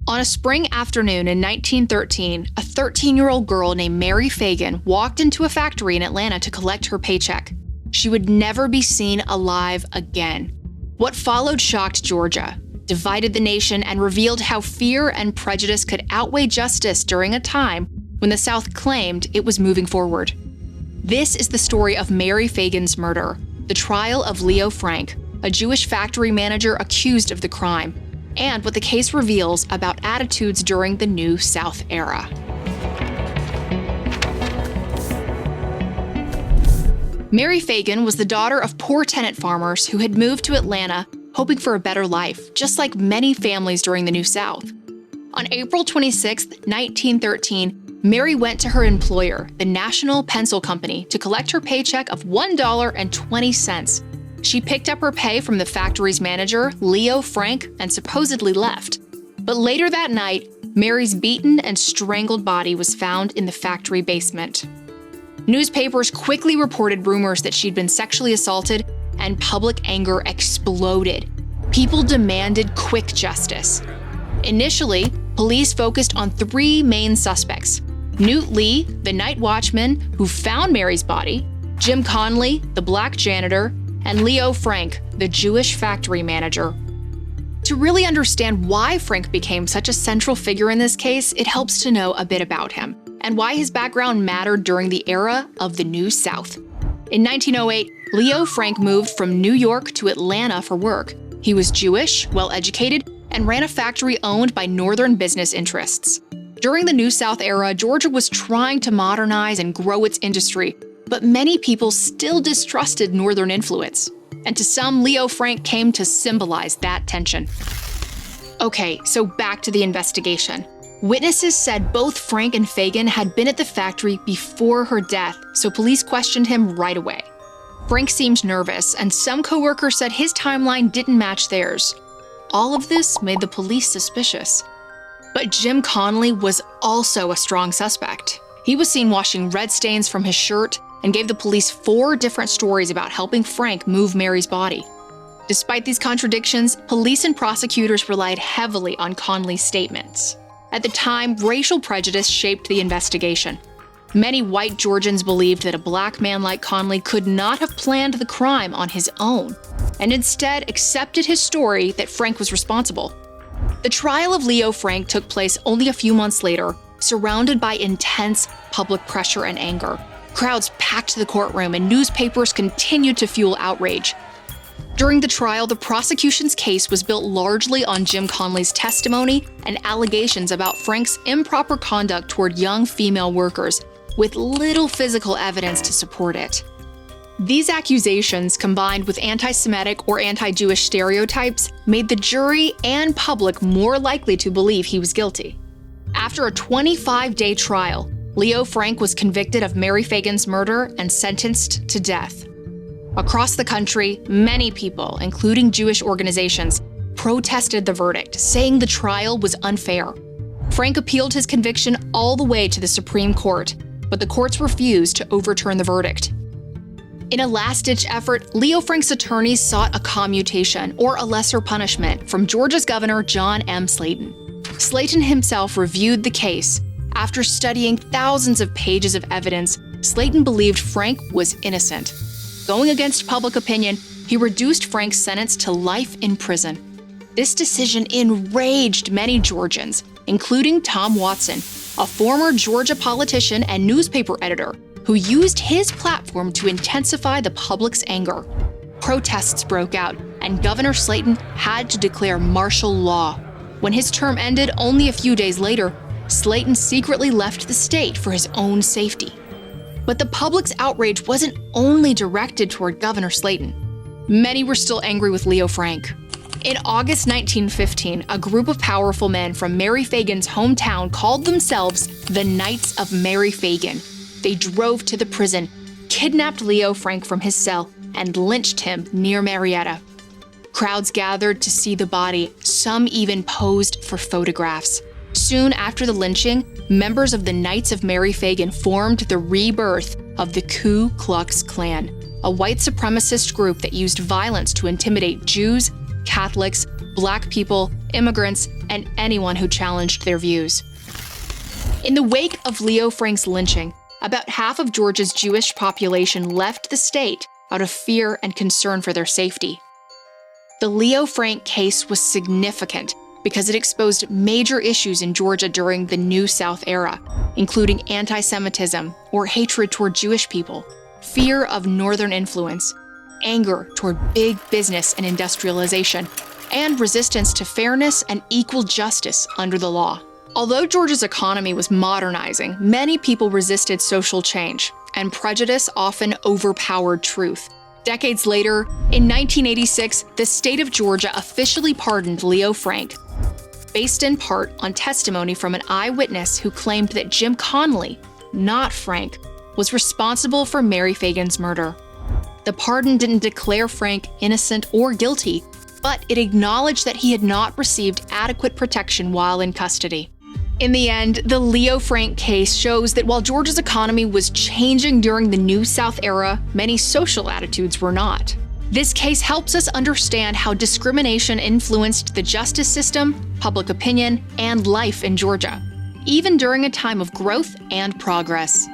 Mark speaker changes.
Speaker 1: On a spring afternoon in 1913, a 13-year-old girl named Mary Fagan walked into a factory in Atlanta to collect her paycheck. She would never be seen alive again. What followed shocked Georgia, divided the nation, and revealed how fear and prejudice could outweigh justice during a time when the South claimed it was moving forward. This is the story of Mary Fagan's murder, the trial of Leo Frank, a Jewish factory manager accused of the crime, and what the case reveals about attitudes during the New South era. Mary Fagan was the daughter of poor tenant farmers who had moved to Atlanta hoping for a better life, just like many families during the New South. On April 26, 1913, Mary went to her employer, the National Pencil Company, to collect her paycheck of $1.20. She picked up her pay from the factory's manager, Leo Frank, and supposedly left. But later that night, Mary's beaten and strangled body was found in the factory basement. Newspapers quickly reported rumors that she'd been sexually assaulted, and public anger exploded. People demanded quick justice. Initially, police focused on three main suspects: Newt Lee, the night watchman who found Mary's body, Jim Conley, the black janitor, and Leo Frank, the Jewish factory manager. To really understand why Frank became such a central figure in this case, it helps to know a bit about him and why his background mattered during the era of the New South. In 1908, Leo Frank moved from New York to Atlanta for work. He was Jewish, well-educated, and ran a factory owned by Northern business interests. During the New South era, Georgia was trying to modernize and grow its industry, but many people still distrusted Northern influence. And to some, Leo Frank came to symbolize that tension. Okay, so back to the investigation. Witnesses said both Frank and Fagan had been at the factory before her death, so police questioned him right away. Frank seemed nervous, and some coworkers said his timeline didn't match theirs. All of this made the police suspicious. But Jim Conley was also a strong suspect. He was seen washing red stains from his shirt and gave the police 4 different stories about helping Frank move Mary's body. Despite these contradictions, police and prosecutors relied heavily on Conley's statements. At the time, racial prejudice shaped the investigation. Many white Georgians believed that a black man like Conley could not have planned the crime on his own, and instead accepted his story that Frank was responsible. The trial of Leo Frank took place only a few months later, surrounded by intense public pressure and anger. Crowds packed the courtroom, and newspapers continued to fuel outrage. During the trial, the prosecution's case was built largely on Jim Conley's testimony and allegations about Frank's improper conduct toward young female workers, with little physical evidence to support it. These accusations, combined with anti-Semitic or anti-Jewish stereotypes, made the jury and public more likely to believe he was guilty. After a 25-day trial, Leo Frank was convicted of Mary Fagan's murder and sentenced to death. Across the country, many people, including Jewish organizations, protested the verdict, saying the trial was unfair. Frank appealed his conviction all the way to the Supreme Court, but the courts refused to overturn the verdict. In a last-ditch effort, Leo Frank's attorneys sought a commutation, or a lesser punishment, from Georgia's Governor John M. Slaton. Slaton himself reviewed the case. After studying thousands of pages of evidence, Slaton believed Frank was innocent. Going against public opinion, he reduced Frank's sentence to life in prison. This decision enraged many Georgians, including Tom Watson, a former Georgia politician and newspaper editor who used his platform to intensify the public's anger. Protests broke out, and Governor Slaton had to declare martial law. When his term ended only a few days later, Slaton secretly left the state for his own safety. But the public's outrage wasn't only directed toward Governor Slaton. Many were still angry with Leo Frank. In August 1915, a group of powerful men from Mary Fagan's hometown called themselves the Knights of Mary Fagan. They drove to the prison, kidnapped Leo Frank from his cell, and lynched him near Marietta. Crowds gathered to see the body, some even posed for photographs. Soon after the lynching, members of the Knights of Mary Fagan formed the rebirth of the Ku Klux Klan, a white supremacist group that used violence to intimidate Jews, Catholics, Black people, immigrants, and anyone who challenged their views. In the wake of Leo Frank's lynching, about half of Georgia's Jewish population left the state out of fear and concern for their safety. The Leo Frank case was significant because it exposed major issues in Georgia during the New South era, including anti-Semitism or hatred toward Jewish people, fear of Northern influence, anger toward big business and industrialization, and resistance to fairness and equal justice under the law. Although Georgia's economy was modernizing, many people resisted social change, and prejudice often overpowered truth. Decades later, in 1986, the state of Georgia officially pardoned Leo Frank, based in part on testimony from an eyewitness who claimed that Jim Connolly, not Frank, was responsible for Mary Phagan's murder. The pardon didn't declare Frank innocent or guilty, but it acknowledged that he had not received adequate protection while in custody. In the end, the Leo Frank case shows that while Georgia's economy was changing during the New South era, many social attitudes were not. This case helps us understand how discrimination influenced the justice system, public opinion, and life in Georgia, even during a time of growth and progress.